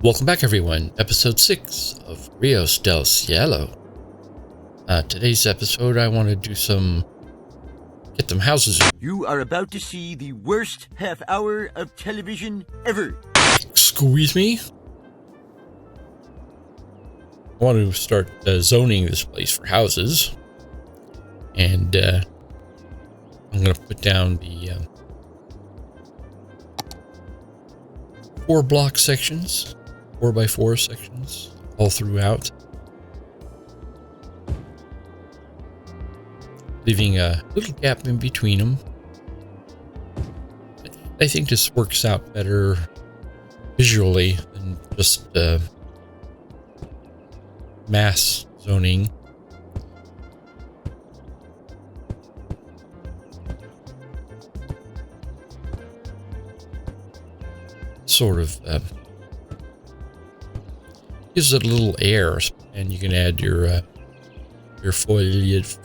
Welcome back, everyone. Episode 6 of Ríos del Cielo. Today's episode, I want to get some houses. You are about to see the worst half hour of television ever. Squeeze me. I want to start zoning this place for houses. And I'm going to put down the 4-block sections. 4x4 sections all throughout, leaving a little gap in between them. I think this works out better visually than just mass zoning. Sort of gives it a little air, and you can add your foliage.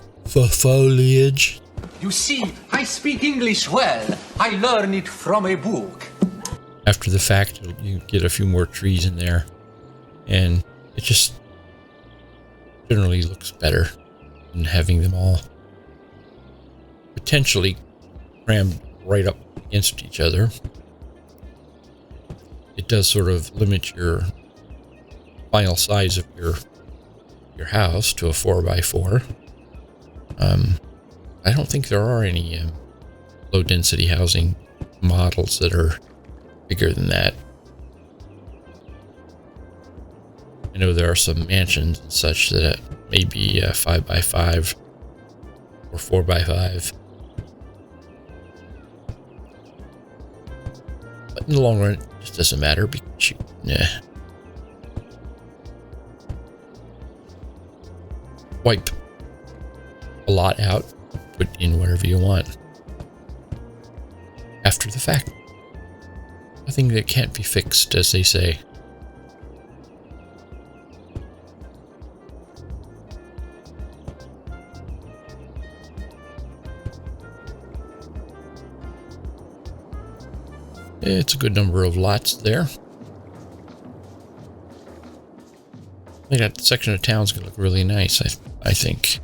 You see, I speak English well. I learned it from a book. After the fact, you get a few more trees in there, and it just generally looks better than having them all potentially crammed right up against each other. It does sort of limit your final size of your house to a 4x4. I don't think there are any low density housing models that are bigger than that. I know there are some mansions and such that may be 5x5 or 4x5. But in the long run, it just doesn't matter because you wipe a lot out, put in whatever you want. After the fact. Nothing that can't be fixed, as they say. It's a good number of lots there. I think that section of town is going to look really nice, I think.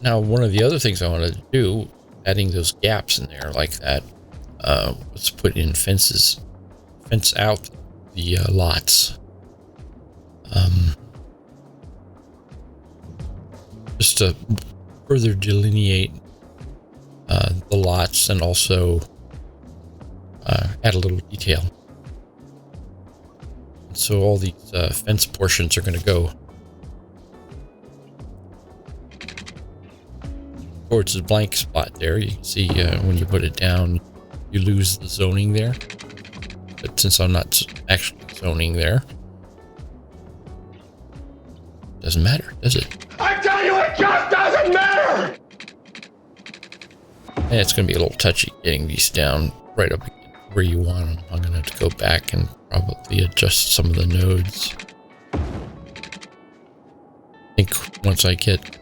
Now, one of the other things I wanted to do, adding those gaps in there like that, let's put in fence out the lots. Just to further delineate the lots and also add a little detail. So all these fence portions are going to go towards the blank spot there. You can see when you put it down, you lose the zoning there. But since I'm not actually zoning there, doesn't matter, does it? I tell you, it just doesn't matter! And it's going to be a little touchy getting these down right up where you want them. I'm going to have to go back and probably adjust some of the nodes. I think once I get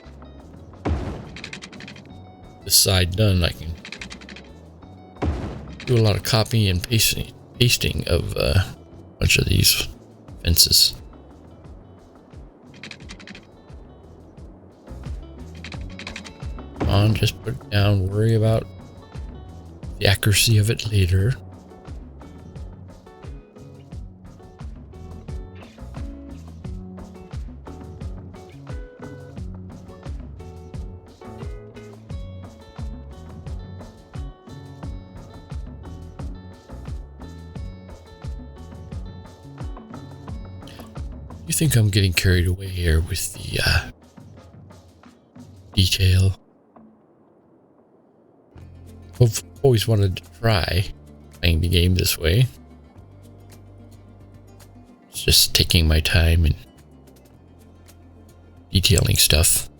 this side done, I can do a lot of copying and pasting of a bunch of these fences. Come on, just put it down. Worry about the accuracy of it later. You think I'm getting carried away here with the detail? I've always wanted to try playing the game this way. It's just taking my time and detailing stuff.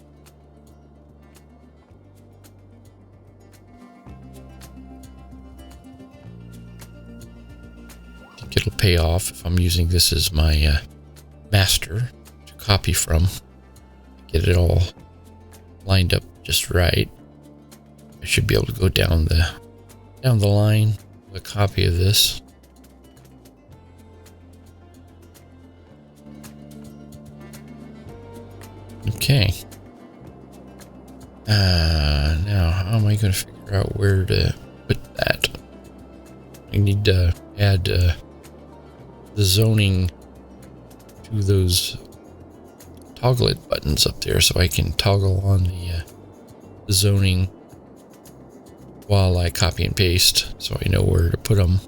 I think it'll pay off if I'm using this as my master to copy from. Get it all lined up just right. I should be able to go down the line with a copy of this. Okay. Now how am I going to figure out where to put that? I need to add the zoning to those toggle it buttons up there so I can toggle on the zoning while I copy and paste, so I know where to put them.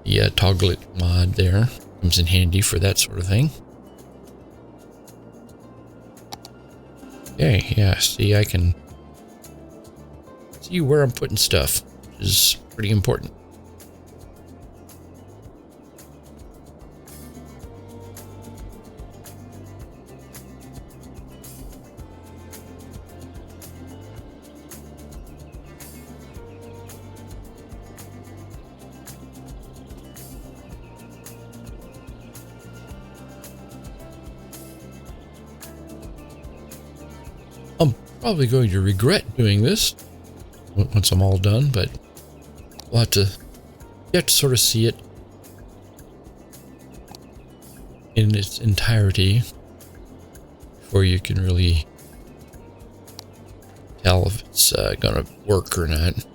The toggle it mod there comes in handy for that sort of thing. Okay, yeah, see, I can see where I'm putting stuff, which is pretty important. I'm probably going to regret doing this once I'm all done, but we'll have to get to sort of see it in its entirety before you can really tell if it's gonna work or not.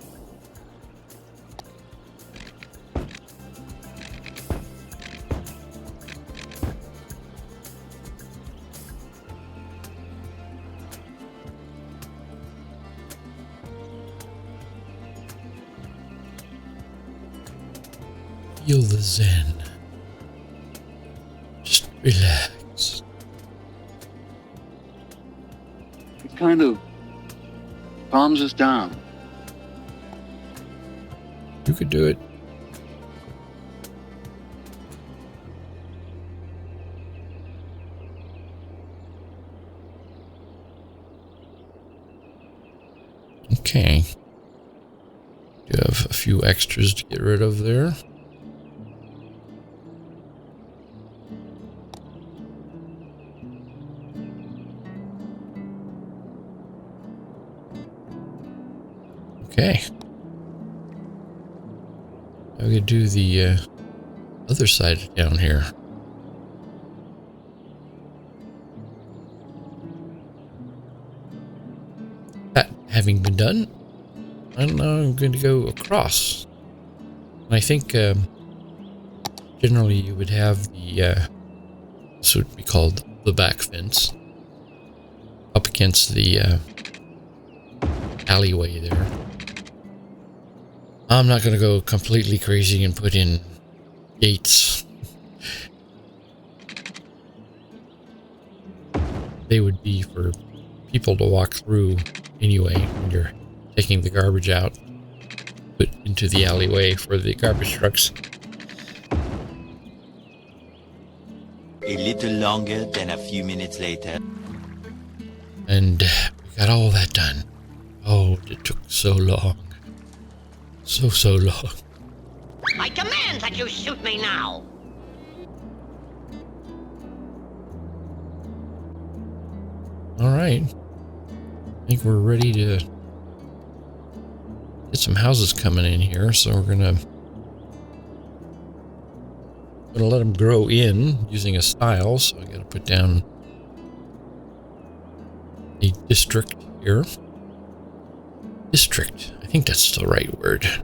Feel the zen. Just relax. It kind of calms us down. You could do it. Okay. You have a few extras to get rid of there. Okay. I'm going to do the other side down here. That having been done, I'm going to go across. And I think generally you would have the this would be called the back fence up against the alleyway there. I'm not going to go completely crazy and put in gates. They would be for people to walk through anyway when you're taking the garbage out, put into the alleyway for the garbage trucks. A little longer than a few minutes later. And we got all that done. Oh, it took so long. So long. I demand that you shoot me now! Alright. I think we're ready to get some houses coming in here, so we're gonna let them grow in using a style, so I gotta put down a district here. District. I think that's the right word. I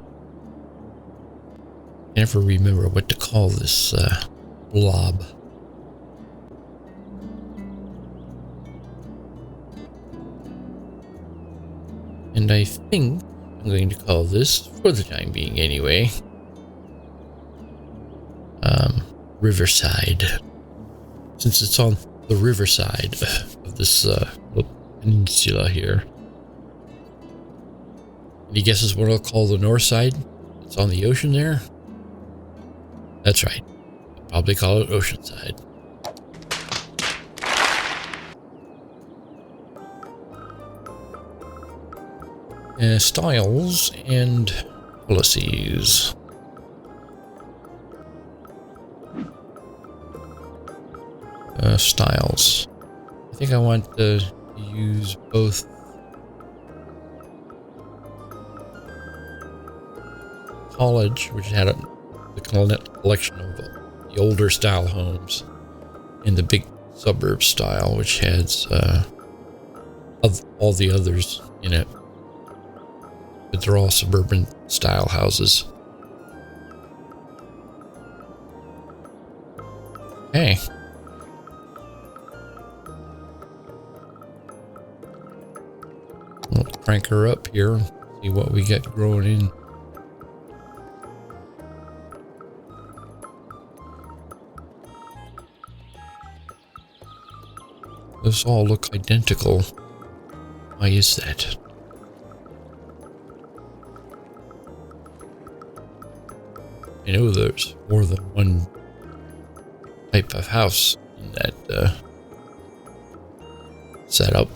never remember what to call this blob. And I think I'm going to call this, for the time being anyway, Riverside. Since it's on the riverside of this little peninsula here. Any guesses what I'll call the north side? It's on the ocean there? That's right. I'll probably call it Oceanside. Styles and policies. Styles. I think I want to use both College, which had the collection of the older style homes, and the big suburb style, which has all the others in it, but they're all suburban style houses. Okay. We'll crank her up here and see what we get growing in. Those all look identical. Why is that? I know there's more than one type of house in that setup.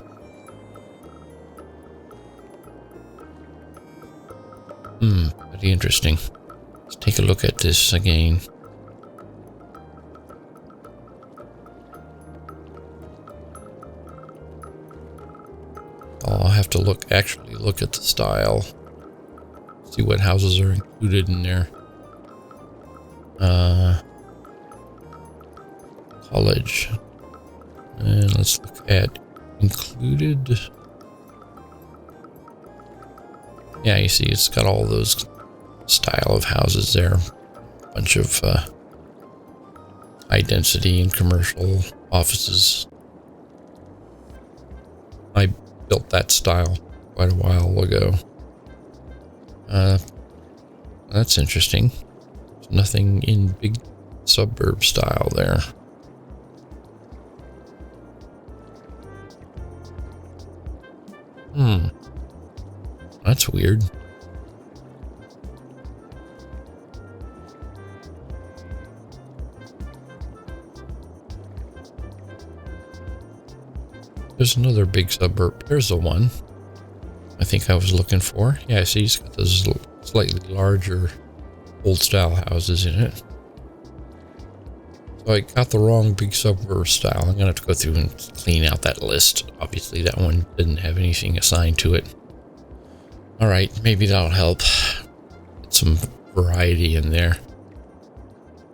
Pretty interesting. Let's take a look at this again. I'll have to actually look at the style. See what houses are included in there. College. And let's look at included. Yeah, you see it's got all those style of houses there. A bunch of high density and commercial offices. I built that style quite a while ago. That's interesting. There's nothing in big suburb style there. That's weird. There's another big suburb. There's the one I think I was looking for. Yeah, see, it's got those slightly larger old style houses in it. So I got the wrong big suburb style. I'm gonna have to go through and clean out that list. Obviously that one didn't have anything assigned to it. All right, maybe that'll help. Get some variety in there.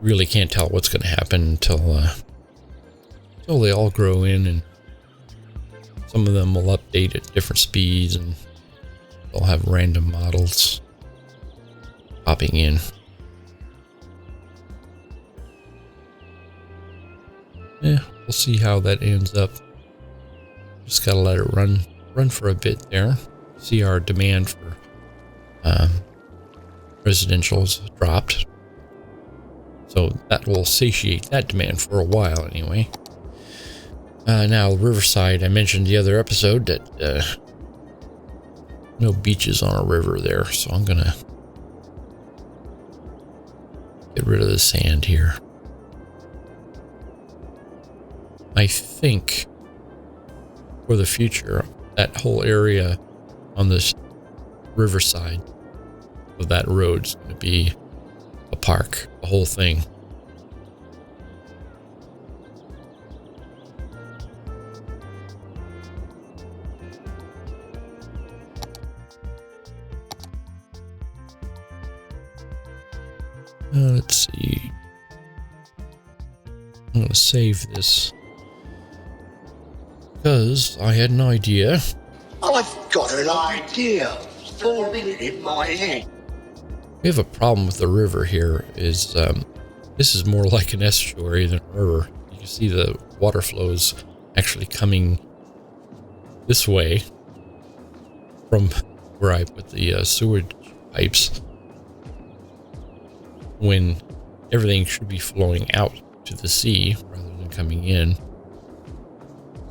Really can't tell what's gonna happen until they all grow in, and some of them will update at different speeds, and they'll have random models popping in. Yeah, we'll see how that ends up. Just gotta let it run for a bit there. See our demand for residentials dropped, so that will satiate that demand for a while anyway. Now Riverside, I mentioned the other episode that no beaches on a river there, so I'm gonna get rid of the sand here. I think for the future, that whole area on this riverside of that road is going to be a park, the whole thing. Let's see. I'm going to save this because I had an idea. I've got an idea forming in my head. We have a problem with the river here. Is this is more like an estuary than a river. You can see the water flows actually coming this way from where I put the sewage pipes, when everything should be flowing out to the sea rather than coming in.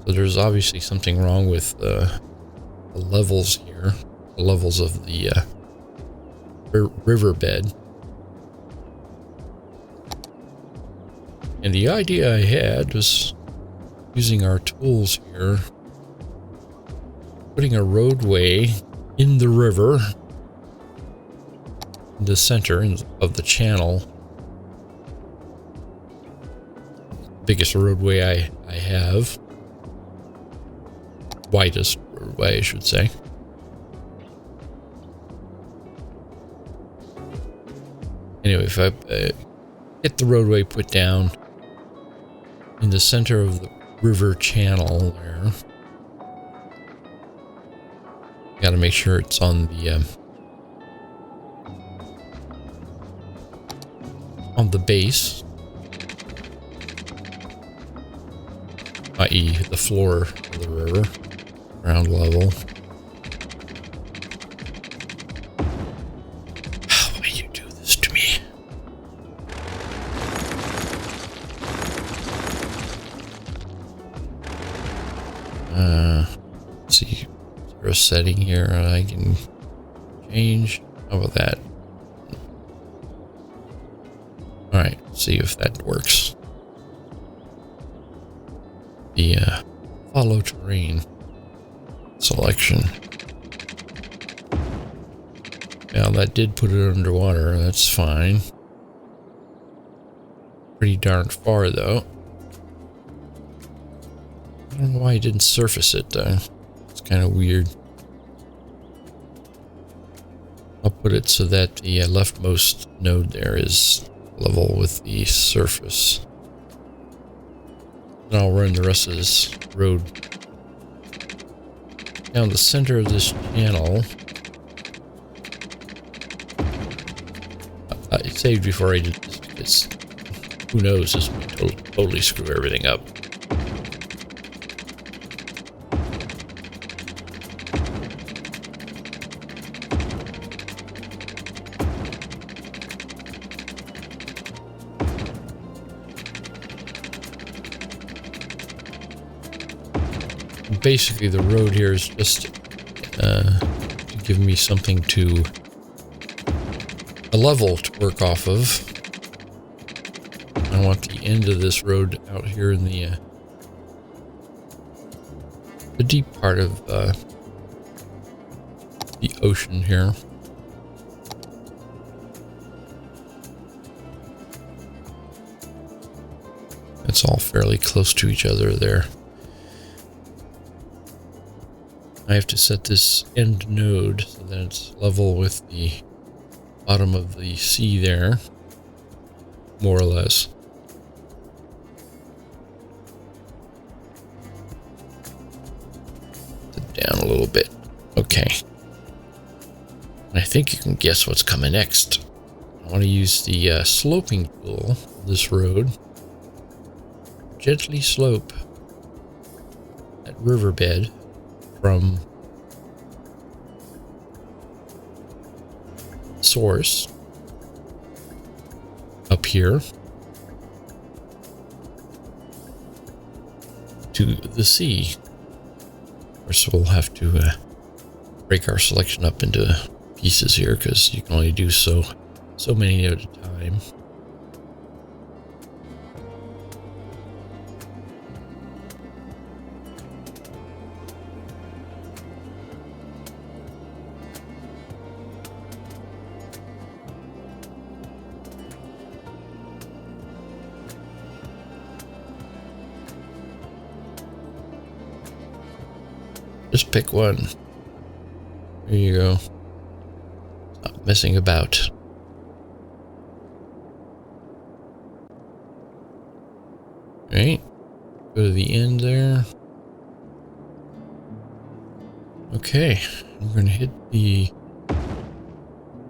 So there's obviously something wrong with the levels here, the levels of the riverbed. And the idea I had was using our tools here, putting a roadway in the river, in the center of the channel. Biggest roadway I have. Widest roadway, I should say. Anyway, if I get the roadway put down in the center of river channel there. Got to make sure it's on the base, i.e. the floor of the river, ground level. Why you do this to me? Let's see, is there a setting here I can change? How about that? Alright, see if that works. The follow terrain selection. Now that did put it underwater, that's fine. Pretty darn far though. I don't know why I didn't surface it though. It's kind of weird. I'll put it so that the leftmost node there is level with the surface. Then I'll run the rest of this road down the center of this channel. I saved before I did this because who knows, this may totally screw everything up. Basically, the road here is just to give me something a level to work off of. I want the end of this road out here in the deep part of the ocean here. It's all fairly close to each other there. I have to set this end node so that it's level with the bottom of the sea there, more or less. Put it down a little bit. Okay. I think you can guess what's coming next. I want to use the sloping tool of this road. Gently slope that riverbed from source up here to the sea. Of course, we'll have to break our selection up into pieces here because you can only do so many at a time. Just pick one. There you go. Stop messing about. Right. Go to the end there. Okay. I'm going to hit the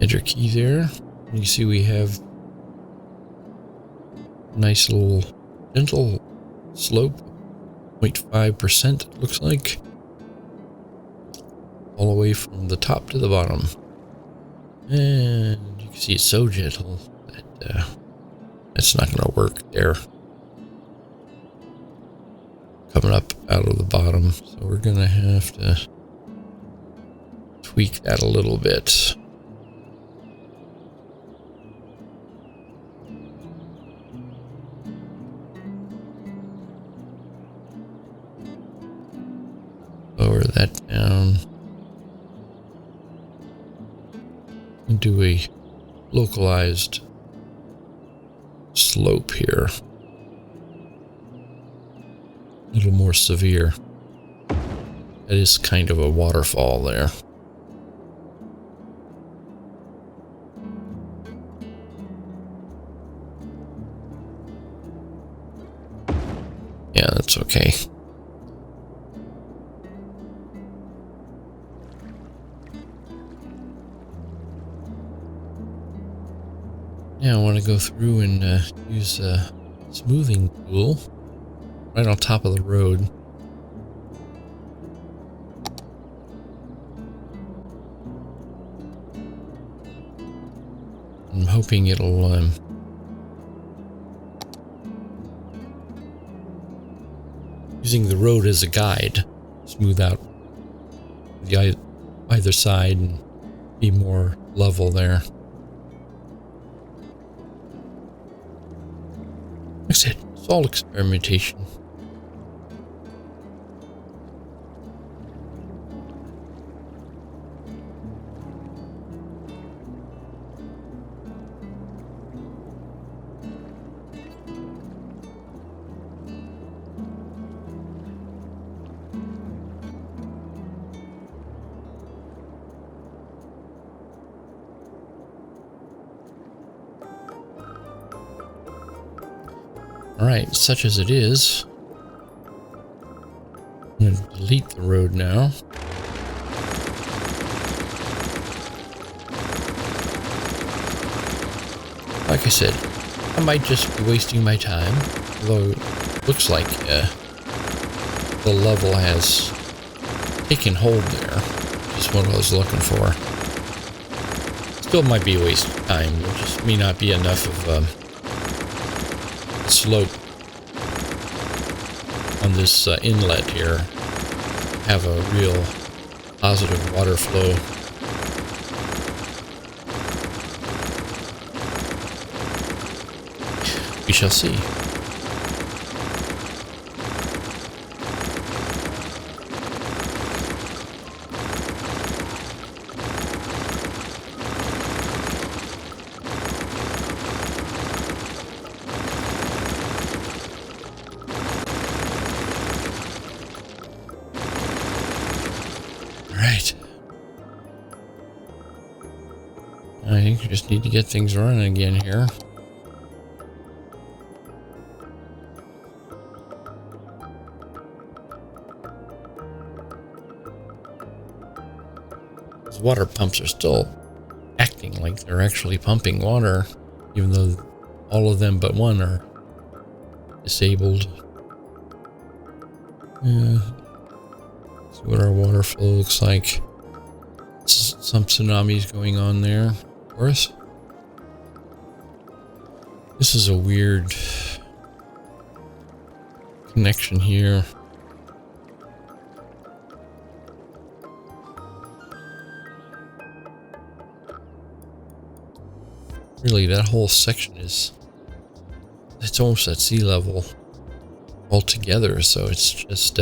enter key there. You see we have a nice little gentle slope. 0.5% it looks like. All the way from the top to the bottom. And you can see it's so gentle that it's not going to work there. Coming up out of the bottom. So we're going to have to tweak that a little bit. Lower that down. And do a localized slope here. A little more severe. That is kind of a waterfall there. Yeah, that's that's okay. Now I want to go through and use a smoothing tool right on top of the road. I'm hoping it'll using the road as a guide, smooth out the either side and be more level there. Like I said, it's all experimentation. Alright, such as it is, I'm going to delete the road now. Like I said, I might just be wasting my time, although it looks like the level has taken hold there, which is what I was looking for. Still might be a waste of time, there just may not be enough of slope on this inlet here have a real positive water flow. We shall see. I think we just need to get things running again here. Those water pumps are still acting like they're actually pumping water, even though all of them but one are disabled. Yeah. See what our water flow looks like. Some tsunamis going on there. Of course. This is a weird connection here. Really, that whole section it's almost at sea level altogether, so it's just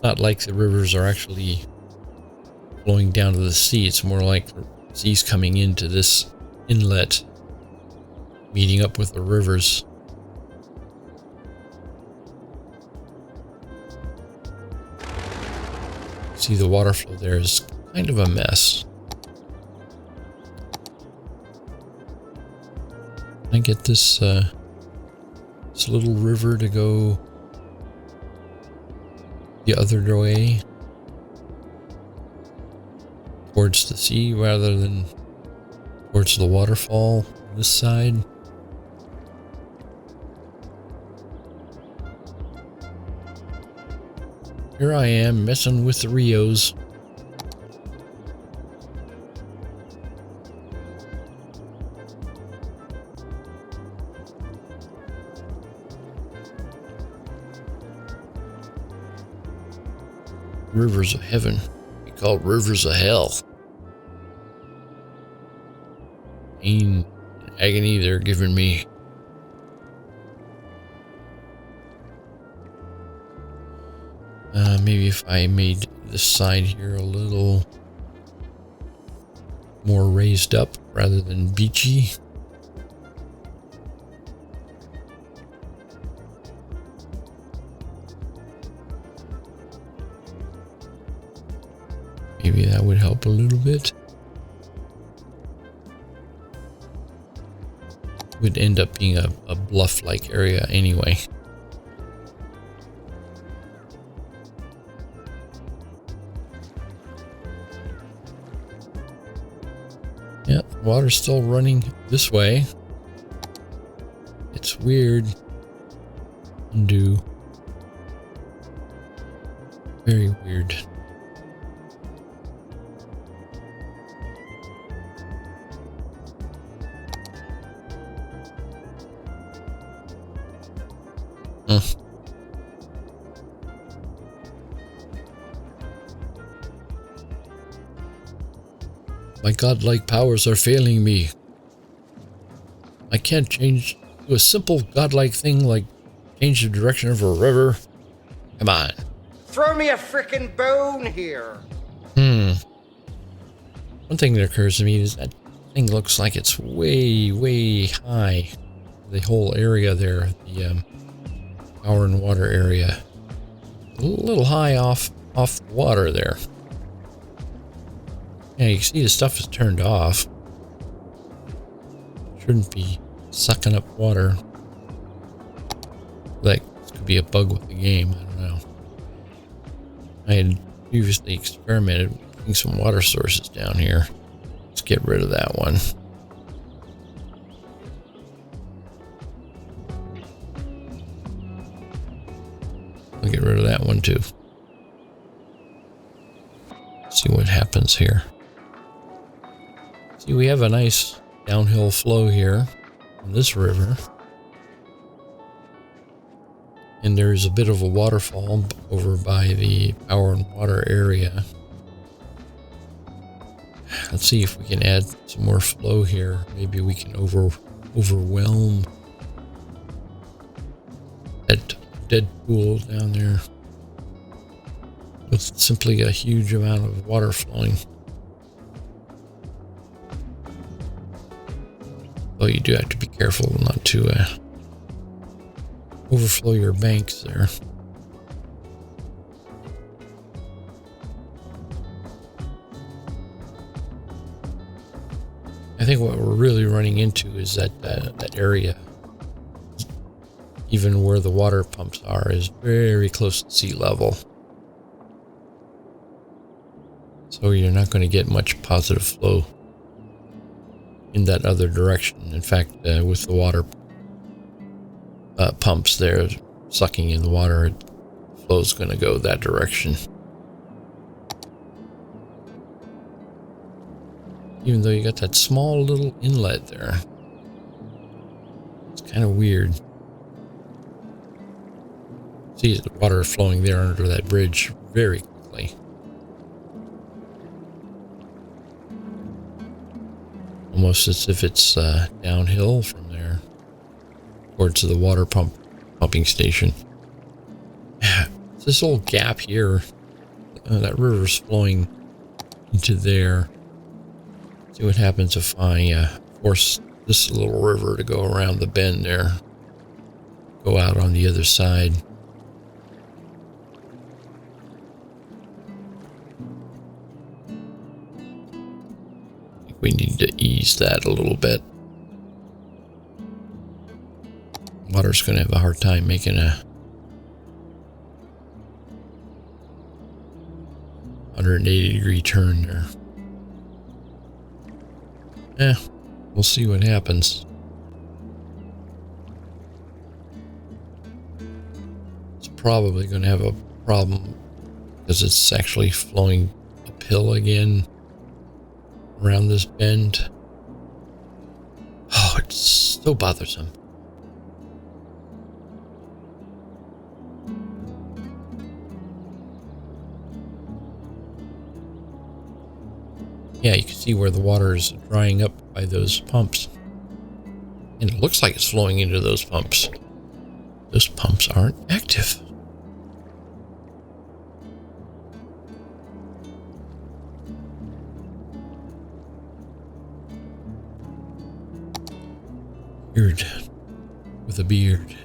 not like the rivers are actually flowing down to the sea. It's more like the sea's coming into this inlet, meeting up with the rivers. See, the water flow there is kind of a mess. Can I get this this little river to go the other way towards the sea rather than towards the waterfall on this side? Here I am messing with the Rios. Rivers of heaven, we call rivers of hell. Pain and agony they're giving me. Maybe if I made this side here a little more raised up rather than beachy. Maybe that would help a little bit. Would end up being a bluff-like area anyway. Yeah, water's still running this way. It's weird. Undo. Very weird. My godlike powers are failing me. I can't change to a simple godlike thing like change the direction of a river. Come on. Throw me a frickin' bone here. One thing that occurs to me is that thing looks like it's way, way high. The whole area there, the power and water area. A little high off the water there. Yeah, you can see the stuff is turned off. Shouldn't be sucking up water. Like, this could be a bug with the game, I don't know. I had previously experimented with putting some water sources down here. Let's get rid of that one. I'll get rid of that one too. See what happens here. See, we have a nice downhill flow here on this river. And there's a bit of a waterfall over by the power and water area. Let's see if we can add some more flow here. Maybe we can overwhelm that dead pool down there with simply a huge amount of water flowing. Though you do have to be careful not to overflow your banks there. I think what we're really running into is that that area, even where the water pumps are, is very close to sea level. So you're not going to get much positive flow in that other direction. In fact, with the water pumps there sucking in the water, the flow's going to go that direction. Even though you got that small little inlet there. It's kind of weird. See the water flowing there under that bridge very quickly. Almost as if it's downhill from there towards the water pumping station. It's this little gap here. That river's flowing into there. See what happens if I force this little river to go around the bend there. Go out on the other side. I think we need to ease that a little bit. Water's going to have a hard time making a 180-degree turn there. We'll see what happens. It's probably going to have a problem because it's actually flowing uphill again around this bend. Oh, it's so bothersome. Yeah, you can see where the water is drying up by those pumps. And it looks like it's flowing into those pumps. Those pumps aren't active. Beard with a beard.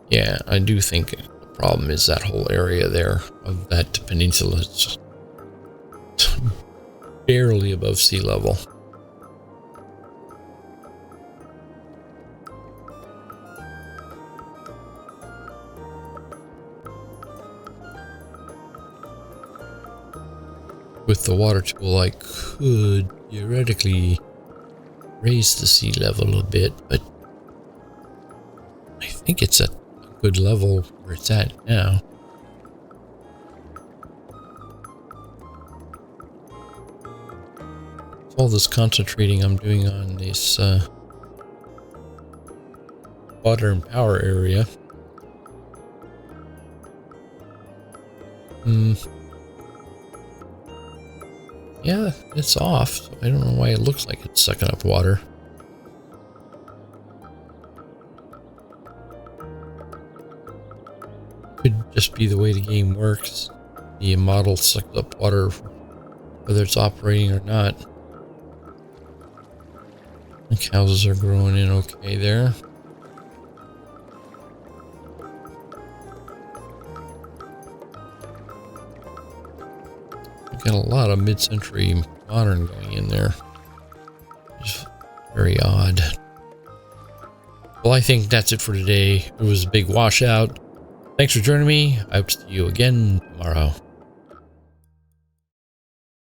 Yeah, I do think the problem is that whole area there of that peninsula is barely above sea level. with the water tool, I could theoretically raise the sea level a bit, but I think it's at a good level where it's at now. All this concentrating I'm doing on this water and power area. Yeah, it's off, so I don't know why it looks like it's sucking up water. Could just be the way the game works. The model sucks up water whether it's operating or not. I think houses are growing in okay there. Got a lot of mid-century modern going in there. Just very odd. Well, I think that's it for today. It was a big washout. Thanks for joining me. I hope to see you again tomorrow.